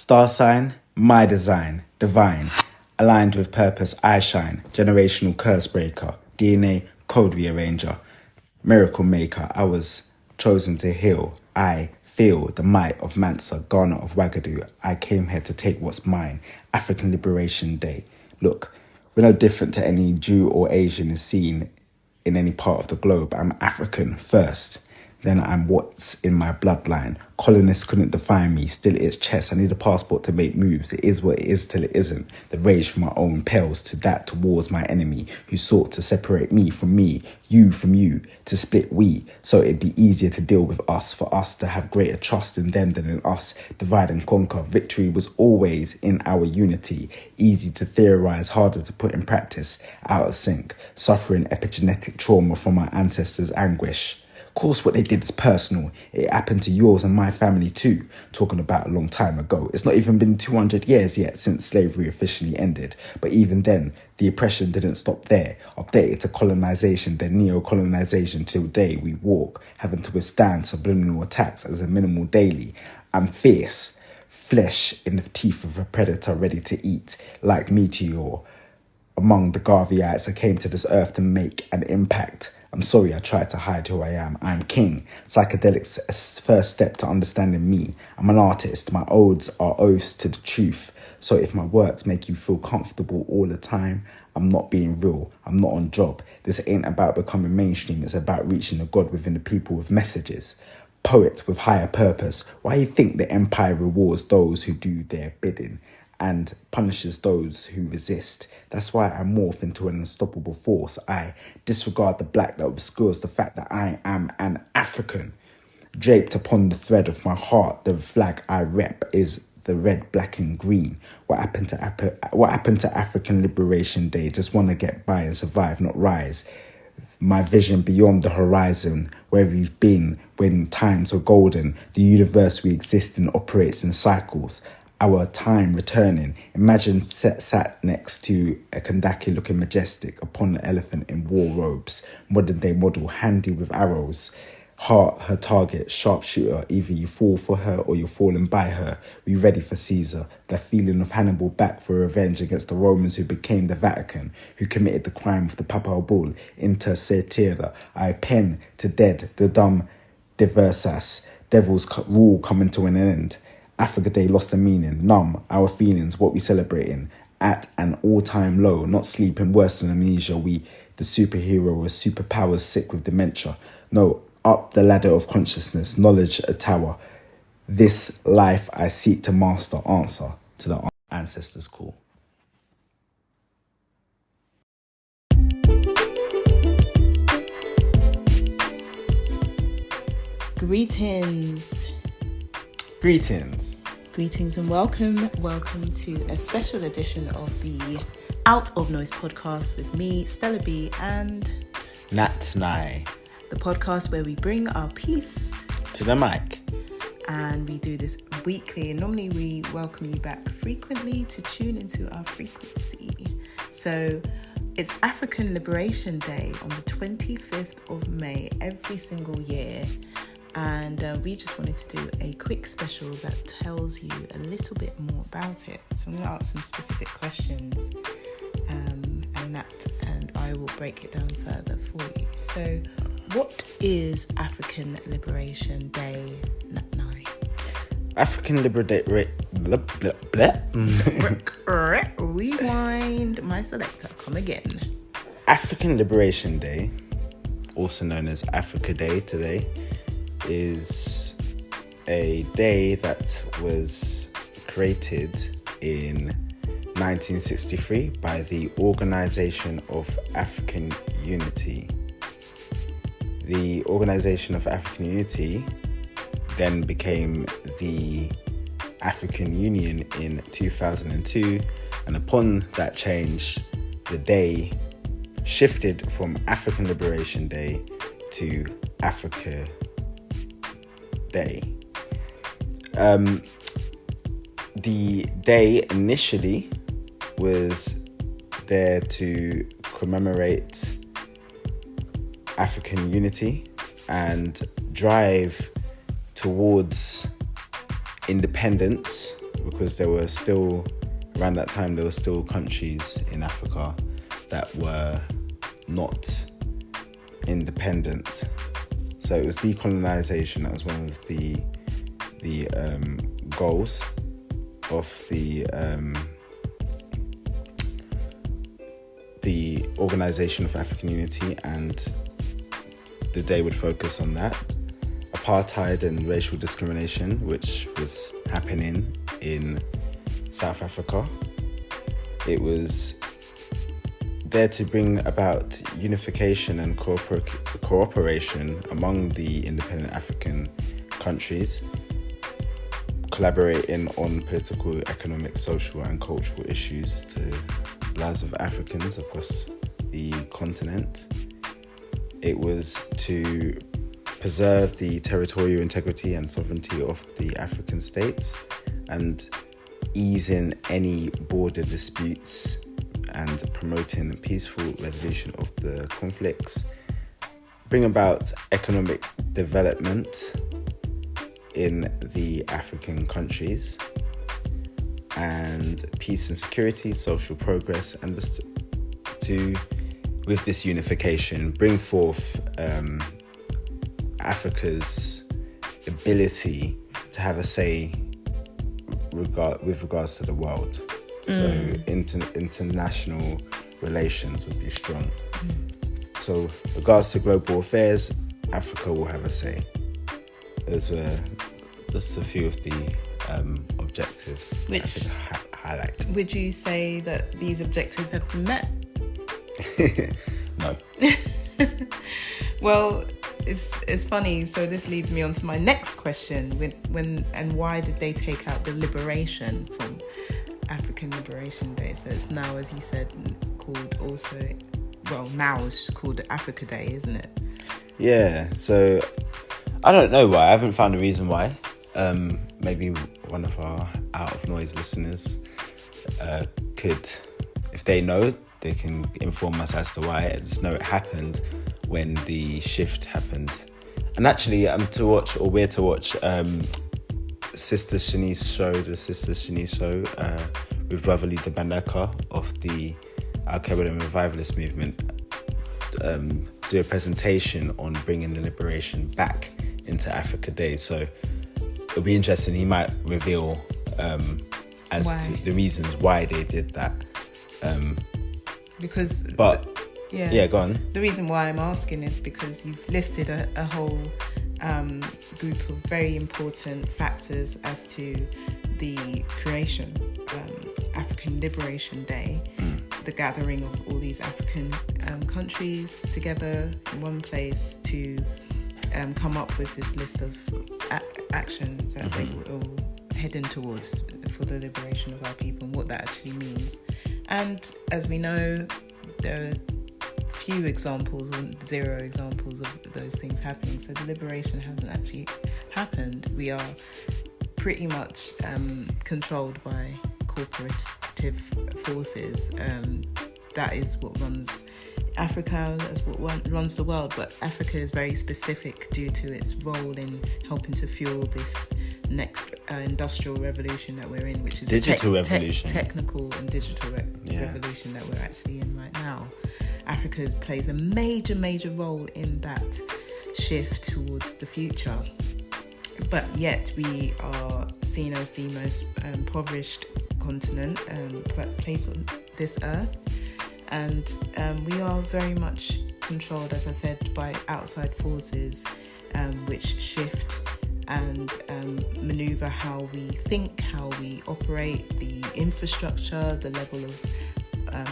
Star sign, my design, divine. Aligned with purpose, I shine. Generational curse breaker, DNA code rearranger. Miracle maker, I was chosen to heal. I feel the might of Mansa, Ghana of Wagadu. I came here to take what's mine. African Liberation Day. Look, we're no different to any Jew or Asian is seen in any part of the globe. I'm African first. Then I'm what's in my bloodline. Colonists couldn't define me, still it's chess. I need a passport to make moves. It is what it is till it isn't. The rage from my own pales to that towards my enemy who sought to separate me from me, you from you, to split we. So it'd be easier to deal with us, for us to have greater trust in them than in us. Divide and conquer. Victory was always in our unity. Easy to theorize, harder to put in practice. Out of sync. Suffering epigenetic trauma from our ancestors' anguish. Of course, what they did is personal. It happened to yours and my family too. Talking about a long time ago. It's not even been 200 years yet since slavery officially ended. But even then, the oppression didn't stop there. Updated to colonization, then neo-colonization till today we walk, having to withstand subliminal attacks as a minimal daily. I'm fierce. Flesh in the teeth of a predator ready to eat. Like meteor. Among the Garveyites, I came to this earth to make an impact. I'm sorry I tried to hide who I am. I'm king. Psychedelics a first step to understanding me. I'm an artist. My odes are oaths to the truth. So if my works make you feel comfortable all the time, I'm not being real. I'm not on job. This ain't about becoming mainstream. It's about reaching the God within the people with messages. Poets with higher purpose. Why you think the empire rewards those who do their bidding and punishes those who resist? That's why I morph into an unstoppable force. I disregard the black that obscures the fact that I am an African. Draped upon the thread of my heart, the flag I rep is the red, black and green. What happened to African Liberation Day? Just want to get by and survive, not rise. My vision beyond the horizon, where we've been when times were golden. The universe we exist in operates in cycles. Our time returning. Imagine sat next to a Kandaki looking majestic upon an elephant in war robes. Modern day model, handy with arrows. Heart, her target, sharpshooter. Either you fall for her or you're falling by her. We ready for Caesar. The feeling of Hannibal back for revenge against the Romans who became the Vatican, who committed the crime of the Papal Bull. Inter cetera. I pen to dead the dumb diversas. Devil's rule coming to an end. Africa Day lost the meaning, numb our feelings, what we celebrating at an all-time low, not sleeping, worse than amnesia. We, the superhero with superpowers, sick with dementia. No, up the ladder of consciousness, knowledge a tower. This life I seek to master, answer to the ancestors' call. Greetings and welcome to a special edition of the Out of Noise podcast with me, Stella B, and Nat Nye, the podcast where we bring our peace to the mic, and we do this weekly, and normally we welcome you back frequently to tune into our frequency. So it's African Liberation Day on the 25th of May every single year. And we just wanted to do a quick special that tells you a little bit more about it. So I'm going to ask some specific questions, and I will break it down further for you. So, what is African Liberation Day, Nat Nye? African Liberation Rewind my selector. Come again. African Liberation Day, also known as Africa Day today, is a day that was created in 1963 by the Organization of African Unity. The Organization of African Unity then became the African Union in 2002, and upon that change, the day shifted from African Liberation Day to Africa Day. The day initially was there to commemorate African unity and drive towards independence because there were still, around that time, there were still countries in Africa that were not independent. So it was decolonization. That was one of the goals of the Organization of African Unity, and the day would focus on that. Apartheid and racial discrimination, which was happening in South Africa. It was there to bring about unification and cooperation among the independent African countries, collaborating on political, economic, social and cultural issues to the lives of Africans across the continent. It was to preserve the territorial integrity and sovereignty of the African states and easing any border disputes and promoting peaceful resolution of the conflicts, bring about economic development in the African countries, and peace and security, social progress, and with this unification, bring forth Africa's ability to have a say with regards to the world. So international relations would be strong. So regards to global affairs, Africa will have a say. Those were just a few of the objectives which I could highlight. Would you say that these objectives have been met? No. Well, it's funny. So this leads me on to my next question. When and why did they take out the liberation from African Liberation Day? So it's now, as you said, called also, well, now it's just called Africa Day, isn't it? Yeah. So I don't know why. I haven't found a reason why. Maybe one of our Out of Noise listeners could, if they know, they can inform us as to why. I just know it happened when the shift happened. And actually, we're to watch Sister Shanice's show with Brotherly the Bandaka of the Al-Qaeda Revivalist movement, do a presentation on bringing the liberation back into Africa Day. So it'll be interesting. He might reveal as to the reasons why they did that. Yeah, go on. The reason why I'm asking is because you've listed a whole group of very important factors as to the creation of African Liberation Day, the gathering of all these African countries together in one place to come up with this list of actions that they were all heading towards for the liberation of our people and what that actually means. And as we know, there are few examples or zero examples of those things happening. So the liberation hasn't actually happened. We are pretty much controlled by corporative forces. That is what runs Africa, that's what runs the world. But Africa is very specific due to its role in helping to fuel this next industrial revolution that we're in, which is digital revolution, technical and digital revolution that we're actually in right now. Africa plays a major role in that shift towards the future, but yet we are seen as the most impoverished continent place on this earth, and we are very much controlled, as I said, by outside forces which shift and maneuver how we think, how we operate, the infrastructure, the level of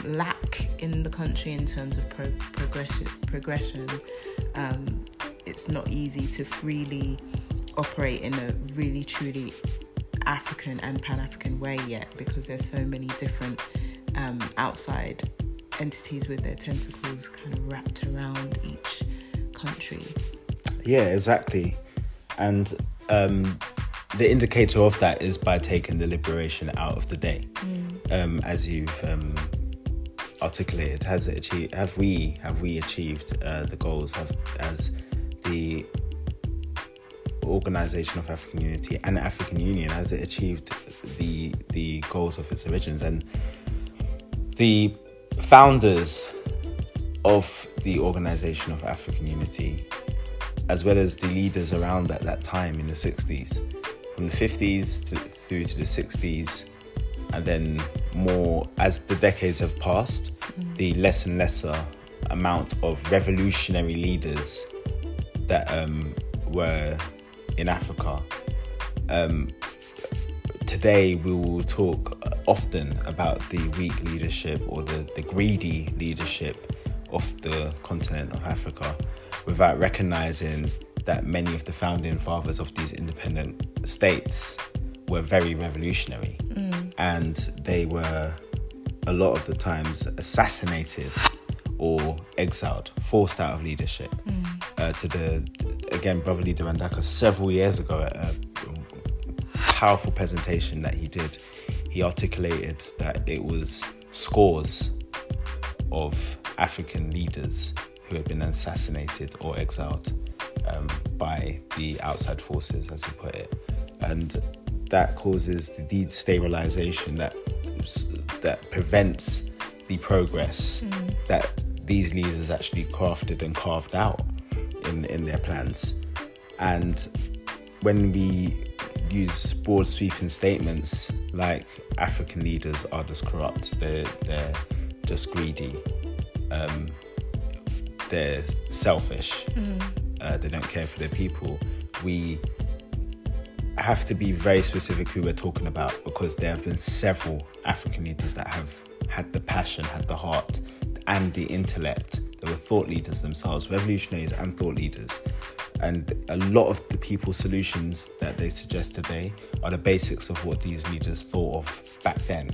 lack in the country in terms of progression. It's not easy to freely operate in a really truly African and Pan-African way yet, because there's so many different outside entities with their tentacles kind of wrapped around each country. Yeah, exactly. And the indicator of that is by taking the liberation out of the day. As you've articulated, have we achieved the goals? Has the Organization of African Unity and the African Union as it achieved the goals of its origins. And the founders of the Organization of African Unity, as well as the leaders around at that time in the 60s, from the 50s through to the 60s, and then more as the decades have passed, the less and lesser amount of revolutionary leaders that were in Africa. Today we will talk often about the weak leadership or the greedy leadership of the continent of Africa, without recognizing that many of the founding fathers of these independent states were very revolutionary, and they were a lot of the times assassinated or exiled, forced out of leadership. Again, Brother Leader Randaka, several years ago at a powerful presentation that he did, he articulated that it was scores of African leaders who had been assassinated or exiled by the outside forces, as he put it. And that causes the destabilization that prevents the progress that these leaders actually crafted and carved out in their plans. And when we use broad sweeping statements like African leaders are just corrupt, they're just greedy, they're selfish, they don't care for their people, we have to be very specific who we're talking about, because there have been several African leaders that have had the passion, had the heart and the intellect. They were thought leaders themselves, revolutionaries and thought leaders. And a lot of the people's solutions that they suggest today are the basics of what these leaders thought of back then.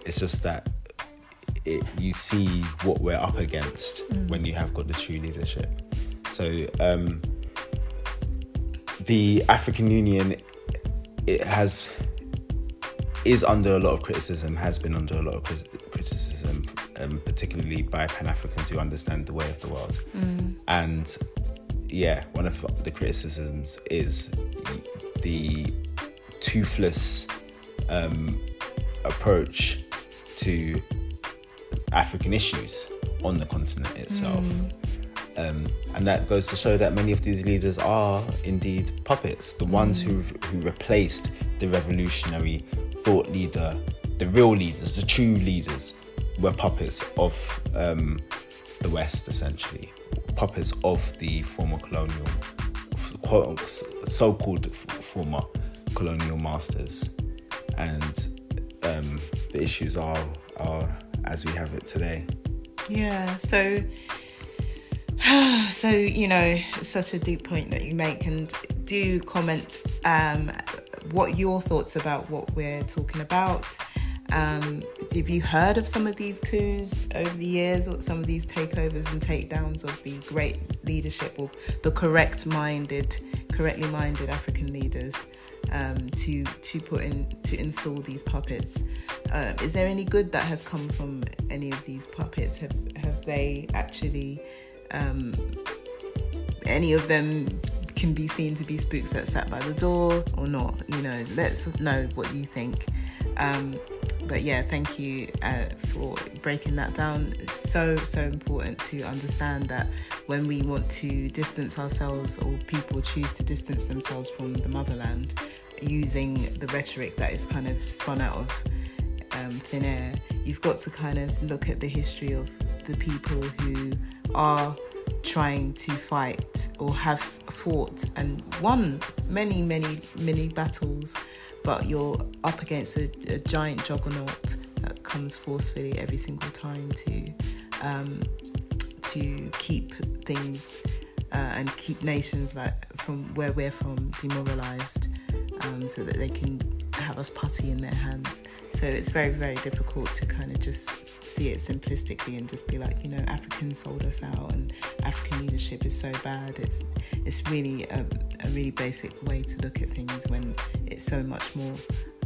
It's just that you see what we're up against when you have got the true leadership. So the African Union, is under a lot of criticism, has been under a lot of criticism, particularly by Pan-Africans who understand the way of the world. And yeah, one of the criticisms is the toothless approach to African issues on the continent itself. And that goes to show that many of these leaders are indeed puppets. The ones who replaced the revolutionary thought leader, the real leaders, the true leaders, were puppets of the West, essentially. Puppets of the former colonial, so-called former colonial masters. And the issues are as we have it today. Yeah, so it's such a deep point that you make, and do comment what your thoughts about what we're talking about. Have you heard of some of these coups over the years, or some of these takeovers and takedowns of the great leadership or the correctly minded African leaders to install these puppets? Is there any good that has come from any of these puppets? Have they actually, any of them can be seen to be spooks that sat by the door or not? Let's know what you think. But yeah, thank you for breaking that down. It's so important to understand that when we want to distance ourselves, or people choose to distance themselves from the motherland using the rhetoric that is kind of spun out of thin air, you've got to kind of look at the history of the people who are trying to fight or have fought and won many battles, but you're up against a giant juggernaut that comes forcefully every single time to keep things and keep nations from where we're from demoralized, so that they can have us putty in their hands. So it's very, very difficult to kind of just see it simplistically and just be like, Africans sold us out and African leadership is so bad. It's really a really basic way to look at things when it's so much more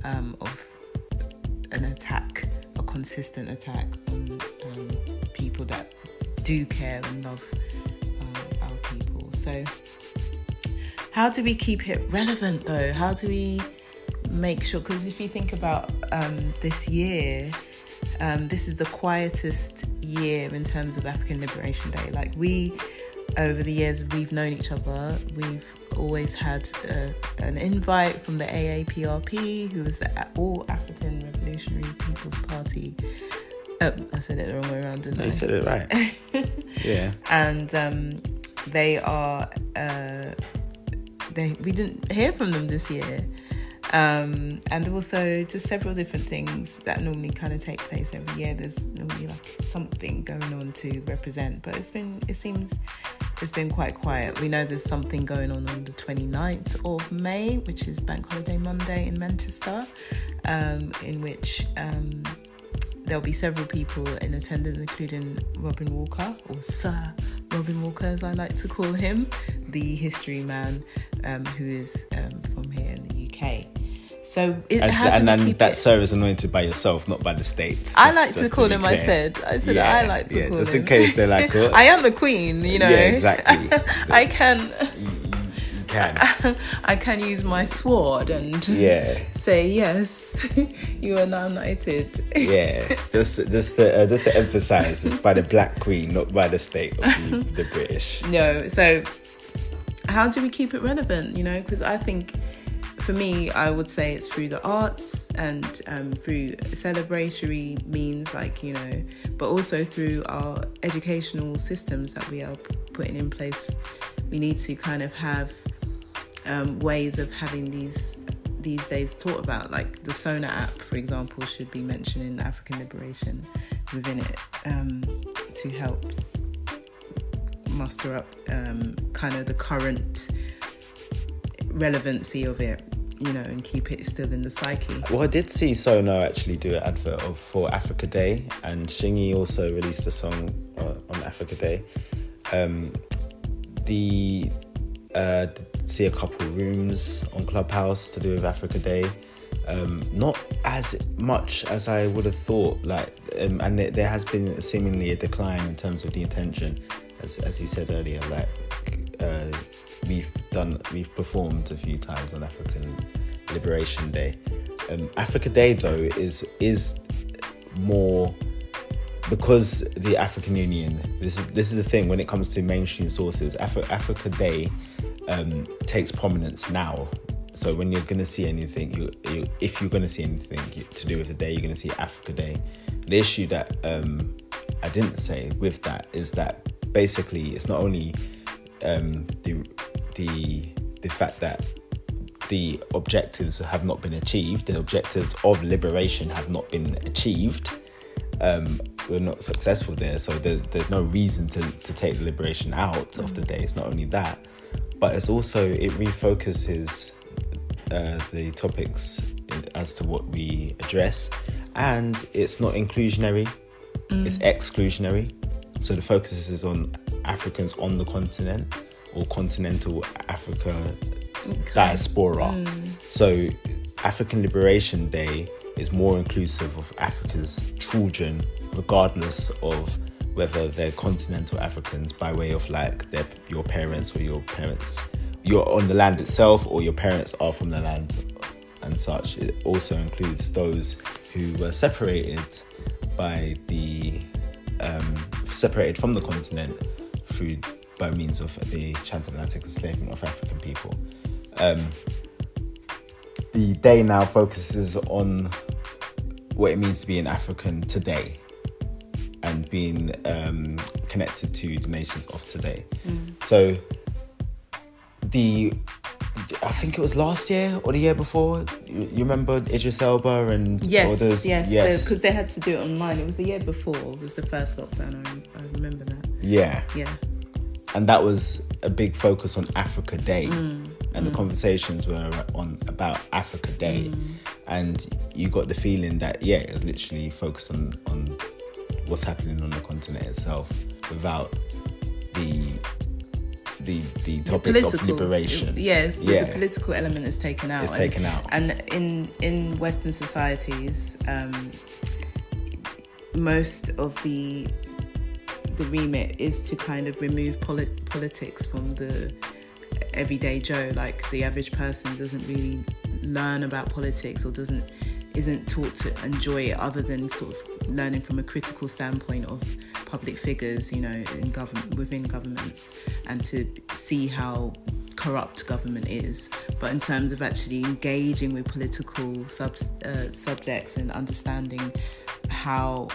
of an attack, a consistent attack on people that do care and love our people. So how do we keep it relevant though? How do we make sure, because if you think about this year, this is the quietest year in terms of African Liberation Day. Like, we, over the years we've known each other, we've always had an invite from the AAPRP, who was the All African Revolutionary People's Party. I said it the wrong way around, didn't I? You said it right. Yeah. And they are we didn't hear from them this year. And also just several different things that normally kind of take place every year. There's normally like something going on to represent, but it seems it's been quite quiet. We know there's something going on the 29th of May, which is Bank Holiday Monday in Manchester, in which there'll be several people in attendance, including Robin Walker, or Sir Robin Walker as I like to call him, the history man, who is from here in the UK. So that sir is anointed by yourself, not by the state. I like to call him. I said I like to call him. Just in case they're like, what? I am the queen, you know. Yeah, exactly. I can. You can. I can use my sword and say yes. You are now knighted. Yeah, just to emphasize, it's by the Black Queen, not by the state of the British. No, so how do we keep it relevant? You know, because I think, for me, I would say it's through the arts and through celebratory means, like, you know, but also through our educational systems that we are putting in place. We need to kind of have ways of having these days taught about, like the Sona app, for example, should be mentioning African liberation within it, to help muster up kind of the current relevancy of it, you know, and keep it still in the psyche. Well, I did see Sona actually do an advert for Africa Day, and Shingy also released a song on Africa Day. See a couple rooms on Clubhouse to do with Africa Day. Not as much as I would have thought, like, and there has been seemingly a decline in terms of the attention, as you said earlier. Like, we've performed a few times on African Liberation Day. Africa Day though is more, because the African Union, this is the thing when it comes to mainstream sources. Africa Day takes prominence now. So when you're going to see anything, if you're going to see anything to do with the day, you're going to see Africa Day. The issue that I didn't say with that is that basically it's not only the fact that the objectives have not been achieved, the objectives of liberation have not been achieved. We're not successful there, so there's no reason to take the liberation out of the day. It's not only that, but it's also, it refocuses the topics as to what we address, and it's not inclusionary, it's exclusionary. So the focus is on Africans on the continent, or continental Africa diaspora. So African Liberation Day is more inclusive of Africa's children, regardless of whether they're continental Africans by way of like your parents, or you're on the land itself, or your parents are from the land and such. It also includes those who were separated from the continent by means of the transatlantic enslavement of African people. The day now focuses on what it means to be an African today, and being connected to the nations of today. So I think it was last year or the year before, you remember Idris Elba and others? Yes, because they had to do it online. It was the year before, it was the first lockdown, I remember that. Yeah. And that was a big focus on Africa Day, and the conversations were about Africa Day, and you got the feeling that it was literally focused on what's happening on the continent itself, without the topics of liberation. The political element is taken out. It's taken out. And in Western societies, most of the remit is to kind of remove politics from the everyday Joe, like the average person doesn't really learn about politics or isn't taught to enjoy it, other than sort of learning from a critical standpoint of public figures, within governments, and to see how corrupt government is. But in terms of actually engaging with political subjects and understanding how,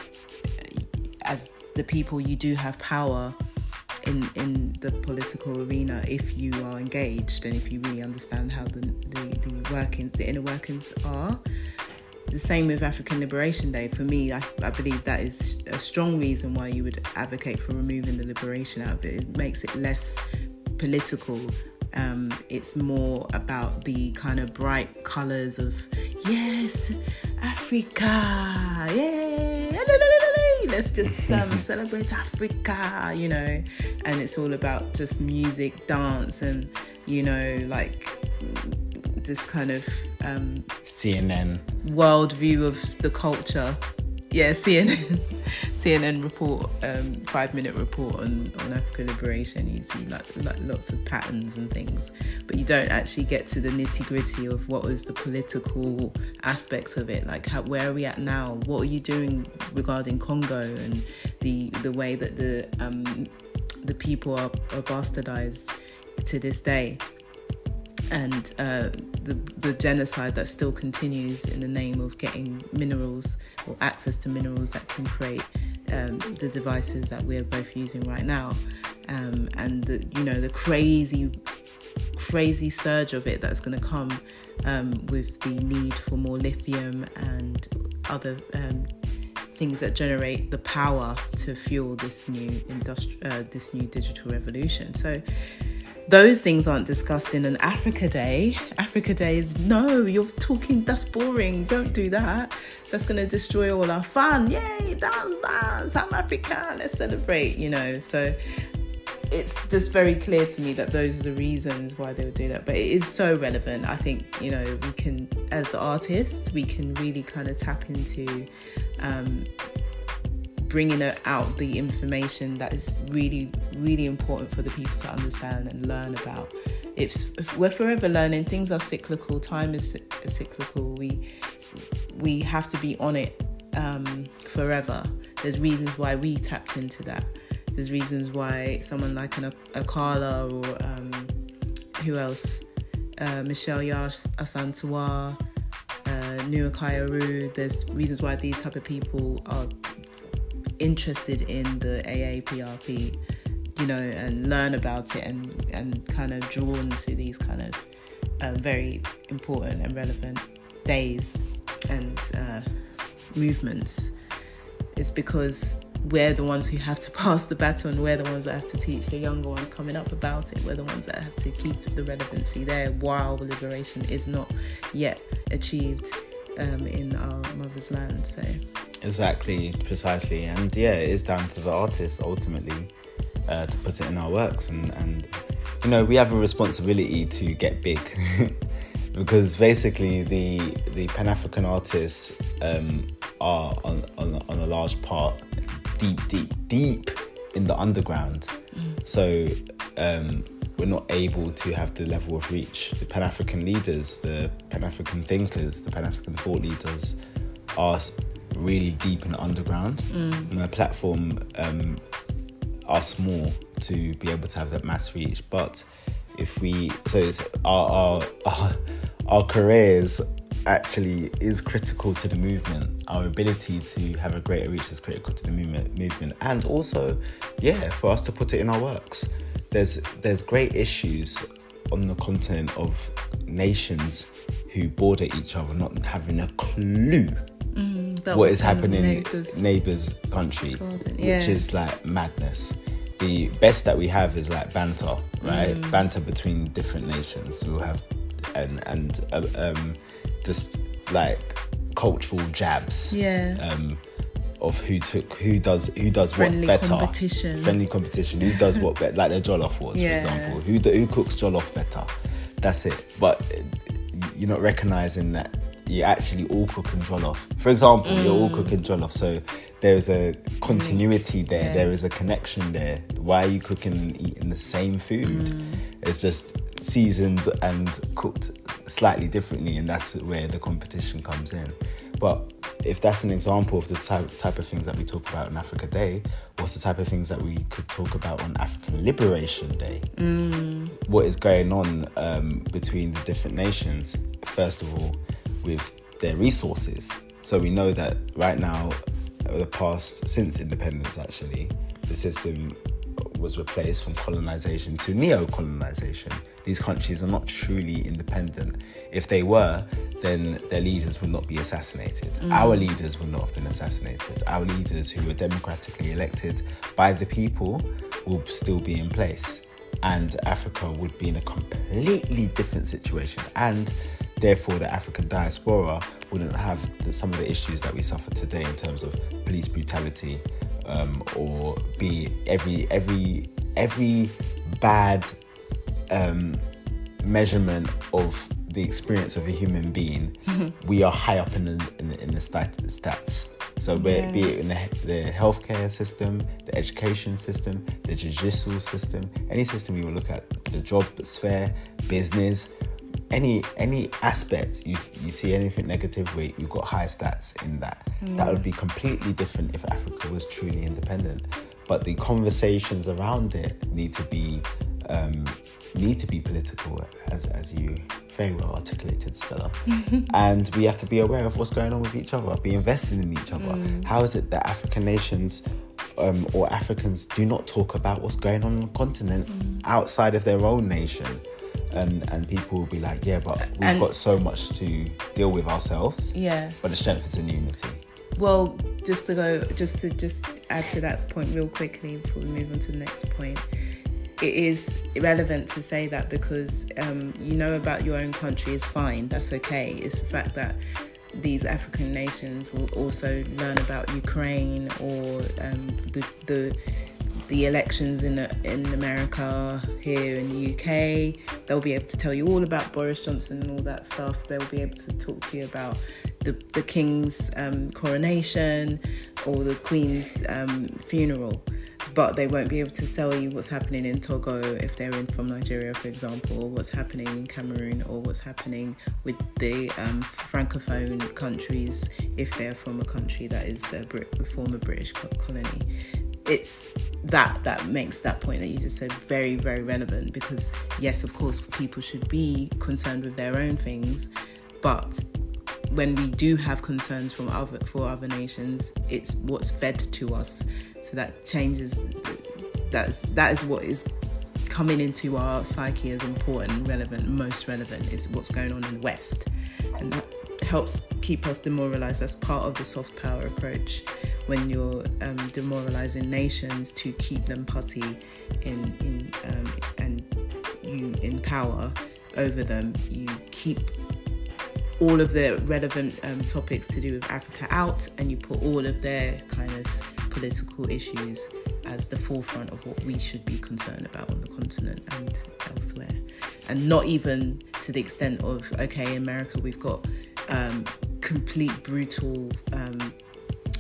as the people, you do have power in the political arena if you are engaged and if you really understand how the inner workings are. The same with African Liberation Day. For me, I believe that is a strong reason why you would advocate for removing the liberation out of it. It makes it less political. It's more about the kind of bright colours of, yes, Africa, yay, let's just celebrate Africa, and it's all about just music, dance, and, like this kind of CNN worldview of the culture. Yeah, CNN report, 5-minute report on African liberation. You see like lots of patterns and things, but you don't actually get to the nitty-gritty of what was the political aspects of it. Like, where are we at now? What are you doing regarding Congo and the way that the people are bastardized to this day? And the genocide that still continues in the name of getting minerals or access to minerals that can create the devices that we're both using right now, and the crazy surge of it that's going to come with the need for more lithium and other things that generate the power to fuel this new digital revolution. So those things aren't discussed in an Africa Day. Africa Day is, no, you're talking, that's boring. Don't do that. That's going to destroy all our fun. Yay, dance, I'm African, let's celebrate, So it's just very clear to me that those are the reasons why they would do that. But it is so relevant. I think, we can, as the artists, we can really kind of tap into bringing out the information that is really, really important for the people to understand and learn about. If we're forever learning, things are cyclical, time is cyclical. We have to be on it forever. There's reasons why we tapped into that. There's reasons why someone like a Carla or who else, Michelle Yash Asantua, Nuakaya Ru, there's reasons why these type of people are interested in the AAPRP, and learn about it and kind of drawn to these kind of very important and relevant days and movements. It's because we're the ones who have to pass the baton. We're the ones that have to teach the younger ones coming up about it. We're the ones that have to keep the relevancy there while the liberation is not yet achieved in our mother's land. So exactly, precisely. And yeah, it is down to the artists ultimately to put it in our works, and we have a responsibility to get big because basically the Pan-African artists are on a large part deep in the underground. So we're not able to have the level of reach. The Pan-African leaders, the Pan-African thinkers, the Pan-African thought leaders are really deep in the underground. And the platform are small to be able to have that mass reach. But it's our careers actually is critical to the movement. Our ability to have a greater reach is critical to the movement, and also, for us to put it in our works. There's great issues on the continent of nations who border each other not having a clue what is happening in neighbours' country, which is like madness. The best that we have is like banter, right? Banter between different nations. We'll have and just like cultural jabs. Of who does friendly what better. Friendly competition. Who does what better? Like the Jollof Wars, for example. Who cooks Jollof better? That's it. But you're not recognising that you actually all cooking jollof. For example, you're all cooking jollof, so there's a continuity there. There is a connection there. Why are you cooking and eating the same food? It's just seasoned and cooked slightly differently, and that's where the competition comes in. But if that's an example of the type of things that we talk about on Africa Day, what's the type of things that we could talk about on African Liberation Day? What is going on between the different nations, first of all, with their resources? So we know that right now, since independence actually, the system was replaced from colonization to neo-colonization. These countries are not truly independent. If they were, then their leaders would not be assassinated. Our leaders would not have been assassinated. Our leaders who were democratically elected by the people will still be in place. And Africa would be in a completely different situation. And therefore, the African diaspora wouldn't have some of the issues that we suffer today in terms of police brutality, or be every bad measurement of the experience of a human being. We are high up in the stats. So be it in the healthcare system, the education system, the judicial system, any system you will look at, the job sphere, business, any aspect you see anything negative, we've got high stats in that. That would be completely different if Africa was truly independent. But the conversations around it need to be political, as you very well articulated, Stella. And we have to be aware of what's going on with each other, be invested in each other. How is it that African nations or Africans do not talk about what's going on the continent outside of their own nation? And people will be like, yeah, but we've got so much to deal with ourselves. Yeah. But the strength is in unity. Well, just to add to that point real quickly before we move on to the next point, it is irrelevant to say that because you know about your own country is fine. That's okay. It's the fact that these African nations will also learn about Ukraine or the elections in America, here in the UK. They'll be able to tell you all about Boris Johnson and all that stuff. They'll be able to talk to you about the King's coronation or the Queen's funeral. But they won't be able to tell you what's happening in Togo if they're from Nigeria, for example, or what's happening in Cameroon, or what's happening with the Francophone countries if they're from a country that is a former British colony. It's that makes that point that you just said very, very relevant, because yes, of course, people should be concerned with their own things, but when we do have concerns for other nations, it's what's fed to us. So that changes. That is what is coming into our psyche as important, relevant, most relevant is what's going on in the West, and that helps keep us demoralized. That's part of the soft power approach. When you're demoralizing nations to keep them putty and you in power over them, you keep all of the relevant topics to do with Africa out, and you put all of their kind of political issues as the forefront of what we should be concerned about on the continent and elsewhere. And not even to the extent of, okay, America, we've got complete brutal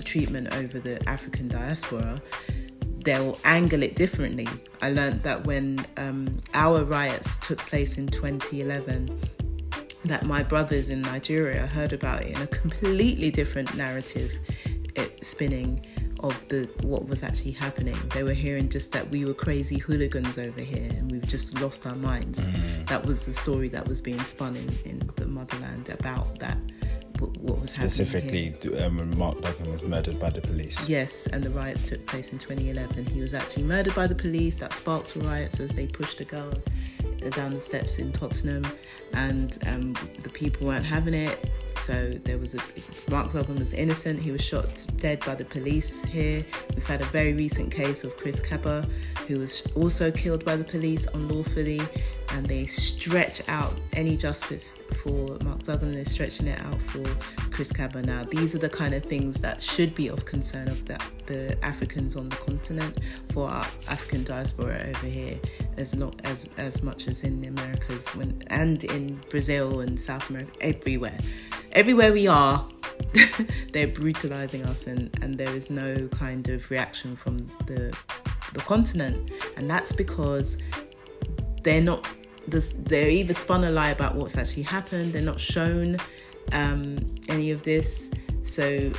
treatment over the African diaspora. They'll angle it differently. I learned that when our riots took place in 2011, that my brothers in Nigeria heard about it in a completely different narrative spinning of what was actually happening. They were hearing just that we were crazy hooligans over here and we've just lost our minds. That was the story that was being spun in the motherland about that, what was specifically happening here. When Mark Duggan was murdered by the police. Yes, and the riots took place in 2011. He was actually murdered by the police. That sparked riots as they pushed a girl down the steps in Tottenham, and the people weren't having it. So Mark Duggan was innocent. He was shot dead by the police here. We've had a very recent case of Chris Kaba, who was also killed by the police unlawfully, and they stretch out any justice for Mark Duggan. They're stretching it out for Chris Kaba now. These are the kind of things that should be of concern of the Africans on the continent, for our African diaspora over here, as much as in the Americas and in Brazil and South America, everywhere everywhere we are, they're brutalizing us, and there is no kind of reaction from the continent. And that's because they're not they're either spun a lie about what's actually happened, they're not shown any of this. So,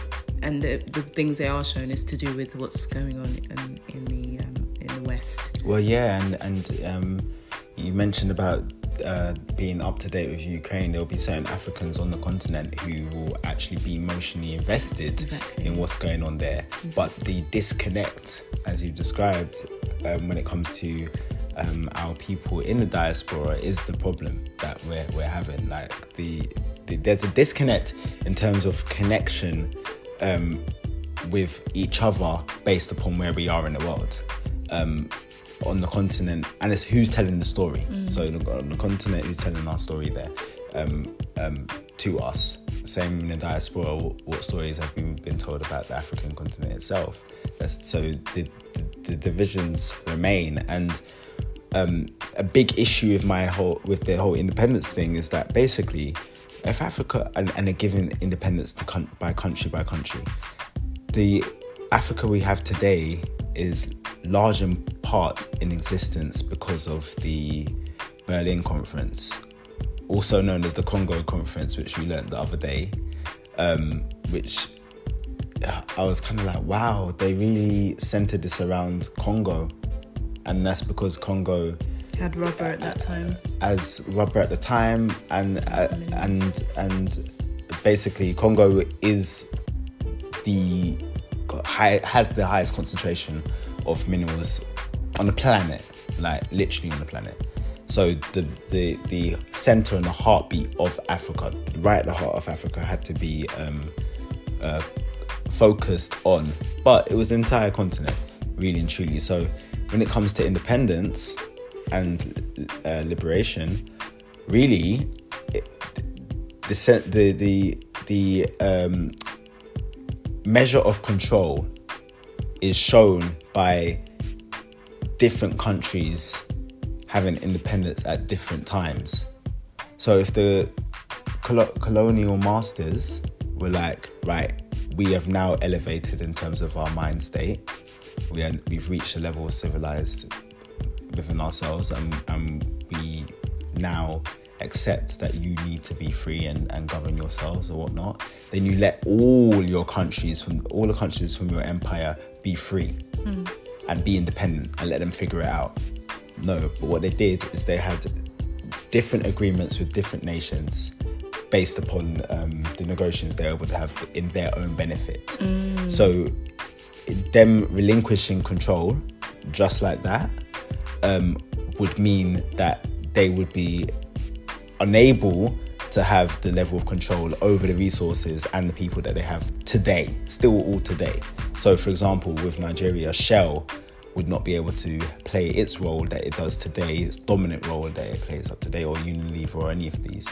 and the things they are shown is to do with what's going on in the West. Well, yeah, and you mentioned about being up to date with Ukraine. There will be certain Africans on the continent who will actually be emotionally invested in what's going on there. But the disconnect, as you described, when it comes to our people in the diaspora, is the problem that we're having. Like there's a disconnect in terms of connection with each other based upon where we are in the world. On the continent, and it's who's telling the story. So on the continent, who's telling our story there to us. Same in the diaspora, what stories have been told about the African continent itself. So the divisions remain. And a big issue with the whole independence thing is that basically, if Africa and they're given independence by country, the Africa we have today is large in part in existence because of the Berlin Conference, also known as the Congo Conference, which we learned the other day, which I was kind of like, wow, they really centered this around Congo. And that's because Congo had rubber at that time. And basically Congo is has the highest concentration of minerals on the planet, like literally on the planet. So the center and the heartbeat of Africa, right at the heart of Africa, had to be focused on. But it was the entire continent, really and truly. So when it comes to independence and liberation, really, the measure of control is shown by different countries having independence at different times. So if the colonial masters were like, right, we have now elevated in terms of our mind state, we've reached a level of civilized within ourselves, and we now accept that you need to be free and govern yourselves or whatnot, then you let all the countries from your empire be free and be independent and let them figure it out. No, but what they did is they had different agreements with different nations based upon the negotiations they were able to have in their own benefit. So them relinquishing control just like that would mean that they would be unable to have the level of control over the resources and the people that they have today, still all today. So for example, with Nigeria, Shell would not be able to play its role that it does today, its dominant role that it plays up today, or Unilever or any of these,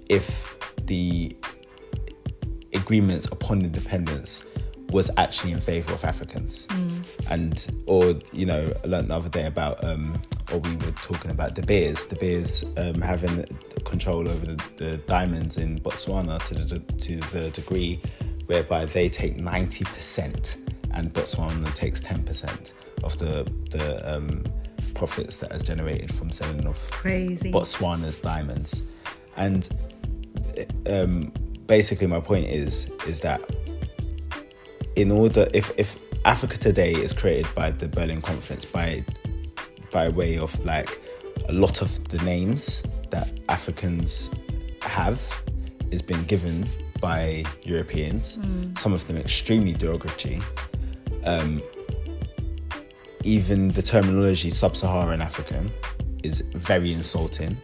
if the agreements upon independence was actually in favour of Africans. I learned the other day about, or we were talking about De Beers having control over the diamonds in Botswana to the degree whereby they take 90% and Botswana takes 10% of the profits that is generated from selling of Botswana's diamonds. And basically my point is that in order, if Africa today is created by the Berlin Conference by way of like a lot of the names that Africans have is been given by Europeans, some of them extremely derogatory. Even the terminology sub-Saharan African is very insulting.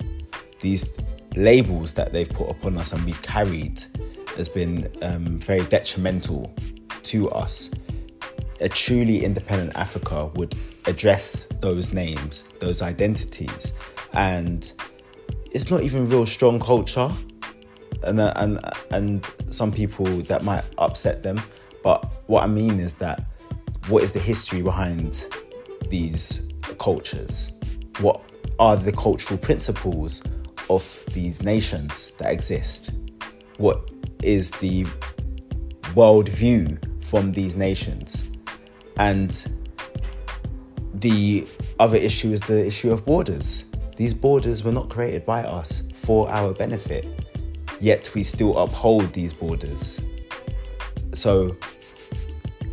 These labels that they've put upon us and we've carried has been very detrimental to us. A truly independent Africa would address those names, those identities, and it's not even real strong culture, and some people that might upset them. But what I mean is that what is the history behind these cultures? What are the cultural principles of these nations that exist? what is the world view from these nations. And the other issue is the issue of borders. These borders were not created by us for our benefit, yet we still uphold these borders. So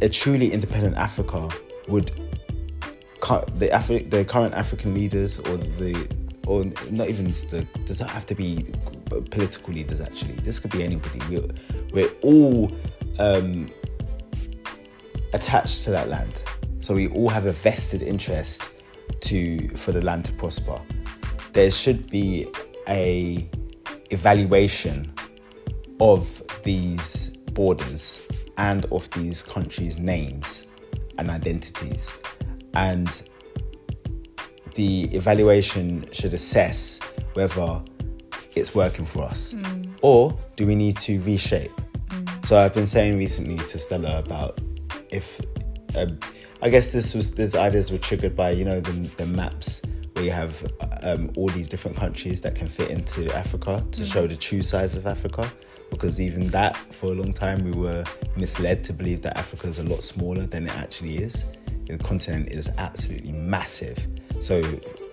a truly independent Africa would the current African leaders, or not even does not have to be political leaders, actually. This could be anybody. We're all attached to that land. So we all have a vested interest for the land to prosper. There should be a evaluation of these borders and of these countries' names and identities. And the evaluation should assess whether it's working for us, or do we need to reshape. So I've been saying recently to Stella about if I guess these ideas were triggered by, the maps where you have all these different countries that can fit into Africa to show the true size of Africa. Because even that, for a long time, we were misled to believe that Africa is a lot smaller than it actually is. The continent is absolutely massive. So,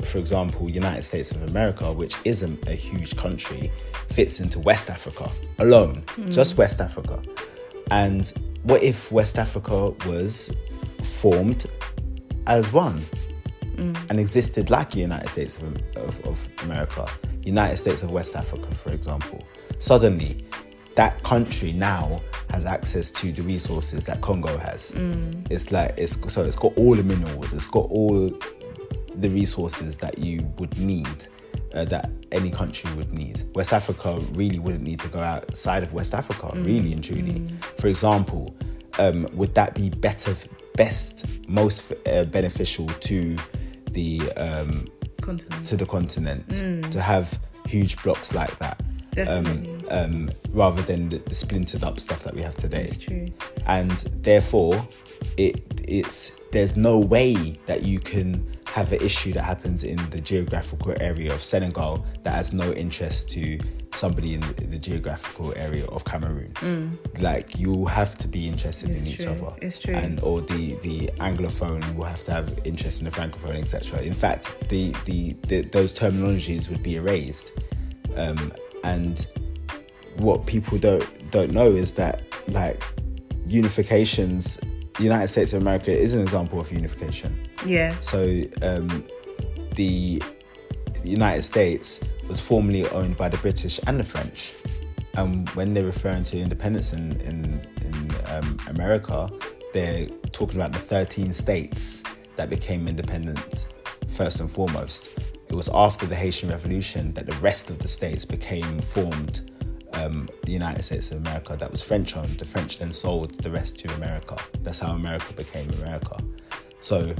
for example, United States of America, which isn't a huge country, fits into West Africa alone, just West Africa. And what if West Africa was formed as one and existed like the United States of America, United States of West Africa, for example? Suddenly, that country now has access to the resources that Congo has. It's got all the minerals, it's got all the resources that you would need, that any country would need. West Africa really wouldn't need to go outside of West Africa, really and truly. For example, would that be most beneficial to the continent to have huge blocks like that? Rather than the splintered up stuff that we have today. That's true. And therefore, there's no way that you can have an issue that happens in the geographical area of Senegal that has no interest to somebody in the geographical area of Cameroon. Like, you have to be interested in each other. It's true. Or the Anglophone will have to have interest in the Francophone, etc. In fact, those terminologies would be erased. And what people don't know is that, like, unifications, the United States of America is an example of unification. Yeah. So the United States was formerly owned by the British and the French. And when they're referring to independence in America, they're talking about the 13 states that became independent first and foremost. It was after the Haitian Revolution that the rest of the states formed the United States of America. That was French owned. The French then sold the rest to America. That's how America became America. So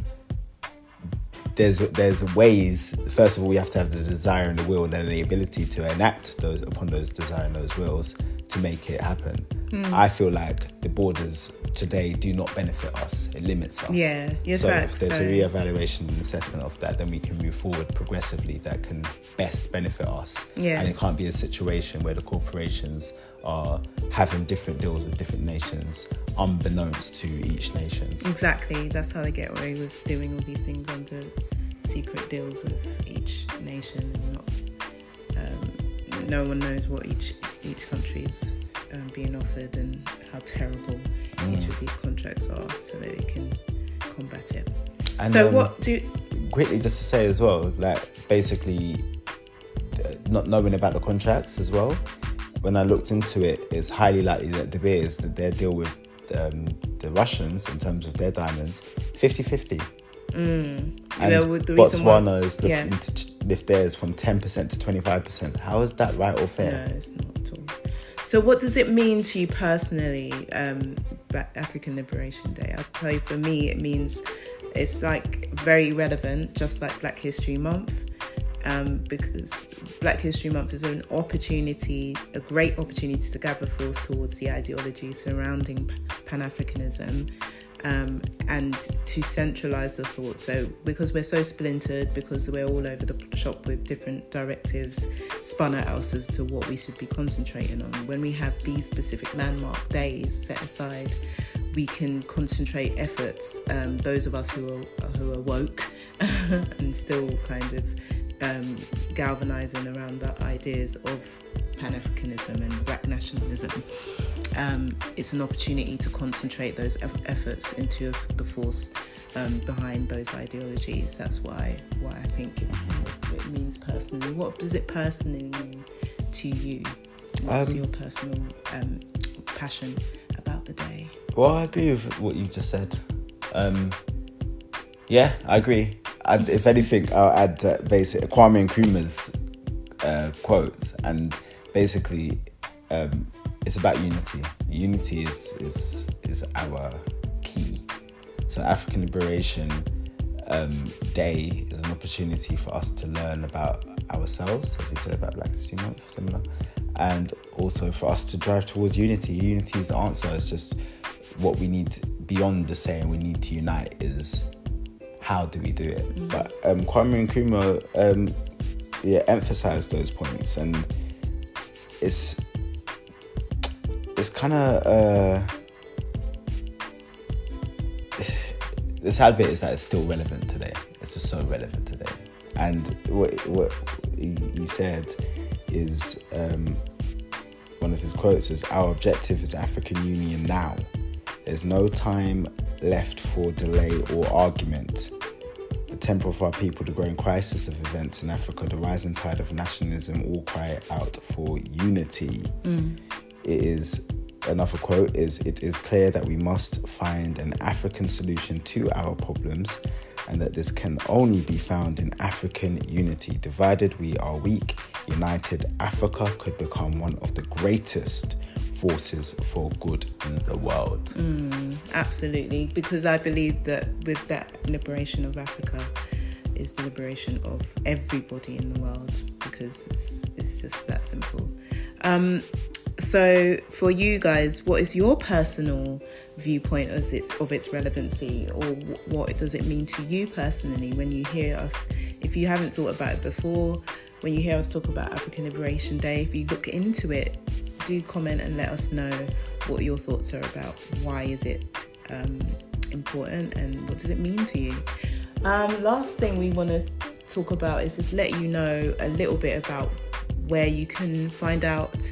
there's ways. First of all, we have to have the desire and the will, and then the ability to enact upon those desire and those wills to make it happen. I feel like the borders today do not benefit us. It limits us. Yeah, so if there's a re-evaluation and assessment of that, then we can move forward progressively that can best benefit us. Yeah. And it can't be a situation where the corporations are having different deals with different nations unbeknownst to each nation. Exactly. That's how they get away with doing all these things under secret deals with each nation, and not no one knows what each country's being offered and how terrible each of these contracts are, so that they can combat it. And so quickly just to say as well, like, basically not knowing about the contracts as well, when I looked into it, it's highly likely that De Beers, that their deal with the Russians in terms of their diamonds, 50-50. And Botswana is looking to lift theirs from 10% to 25%. How is that right or fair? No, it's not at all. So what does it mean to you personally, African Liberation Day? I'll tell you, for me, it means it's like very relevant, just like Black History Month, because Black History Month is an opportunity, a great opportunity to gather force towards the ideology surrounding Pan-Africanism, and to centralize the thought. So because we're so splintered, because we're all over the shop with different directives spun at us as to what we should be concentrating on, when we have these specific landmark days set aside, we can concentrate efforts, those of us who are woke and still kind of galvanizing around the ideas of Pan-Africanism and Black nationalism. It's an opportunity to concentrate those efforts into the force behind those ideologies. That's why I think it means personally. What does it personally mean to you? What's your personal passion about the day? Well, I agree with what you just said. Yeah, I agree. If anything, I'll add basic Kwame Nkrumah's quotes, and basically, it's about unity. Unity is our key. So African Liberation Day is an opportunity for us to learn about ourselves, as you said about Black History Month, similar, and also for us to drive towards unity. Unity is the answer. It's just what we need beyond the saying we need to unite is how do we do it. But Kwame Nkrumah emphasized those points, and it's kind of the sad bit is that it's still relevant today. It's just so relevant today. And what he said is, one of his quotes is, "Our objective is African union now. There's no time left for delay or argument. The temper of our people, the growing crisis of events in Africa, the rising tide of nationalism all cry out for unity." It is, another quote is, "It is clear that we must find an African solution to our problems and that this can only be found in African unity. Divided we are weak. United, Africa could become one of the greatest forces for good in the world." Absolutely, because I believe that with that liberation of Africa is the liberation of everybody in the world, because it's just that simple. So for you guys, what is your personal viewpoint of its relevancy, or what does it mean to you personally when you hear us? If you haven't thought about it before, when you hear us talk about African Liberation Day, if you look into it, do comment and let us know what your thoughts are about. Why is it important, and what does it mean to you? Last thing we want to talk about is just let you know a little bit about where you can find out